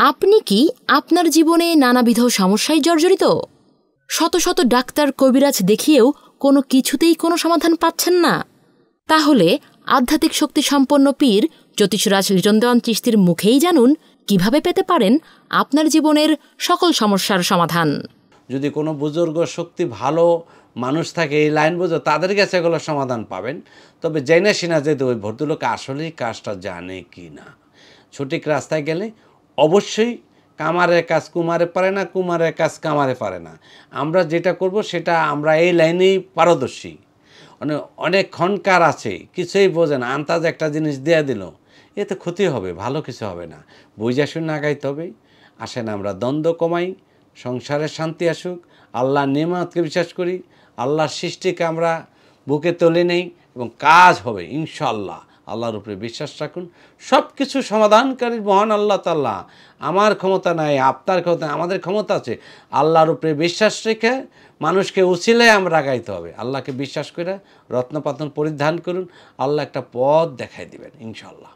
আপনি কি আপনার জীবনে নানাবিধ সমস্যায় জর্জরিত? শত শত ডাক্তার কবিরাজ দেখিয়েও কোনো কিছুতেই কোনো সমাধান পাচ্ছেন না? তাহলে আধ্যাত্মিক শক্তি সম্পন্ন পীর জ্যোতিষরাজ লিটন দেওয়ান চিশতির মুখেই জানুন কিভাবে পেতে পারেন আপনার জীবনের সকল সমস্যার সমাধান। যদি কোনো বুজুর্গ শক্তি ভালো মানুষ থাকে, এই লাইন বোঝো, তাদের কাছে এগুলো সমাধান পাবেন। তবে জেনে শুনা যে ওই ভদ্রলোক আসলেই কাজটা জানে কি না। সঠিক রাস্তায় গেলে অবশ্যই কামারের কাজ কুমারে পারে না, কুমারের কাজ কামারে পারে না। আমরা যেটা করব সেটা আমরা এই লাইনেই পারদর্শী। অনেক ক্ষণকার আছে, কিছুই বোঝে না, আন্তাজ একটা জিনিস দেয়া দিল, এতে ক্ষতি হবে, ভালো কিছু হবে না। বুঝা শুনে আগাইতে হবে। আসেন আমরা দ্বন্দ্ব কমাই, সংসারে শান্তি আসুক, আল্লাহর নেয়ামতকে বিশ্বাস করি, আল্লাহর সৃষ্টিকে আমরা বুকে তুলে নেই এবং কাজ হবে ইনশাআল্লাহ। আল্লাহর উপরে বিশ্বাস রাখুন। সব কিছু সমাধানকারী মহান আল্লাহ তাআলা। আমার ক্ষমতা নাই, আপনার ক্ষমতা, আমাদের ক্ষমতা আছে। আল্লাহর উপরে বিশ্বাস রেখে মানুষকে উছিলায় আমরা আগাইতে হবে। আল্লাহকে বিশ্বাস করে রত্নপাতন পরিধান করুন, আল্লাহ একটা পথ দেখাই দিবেন ইনশাআল্লাহ।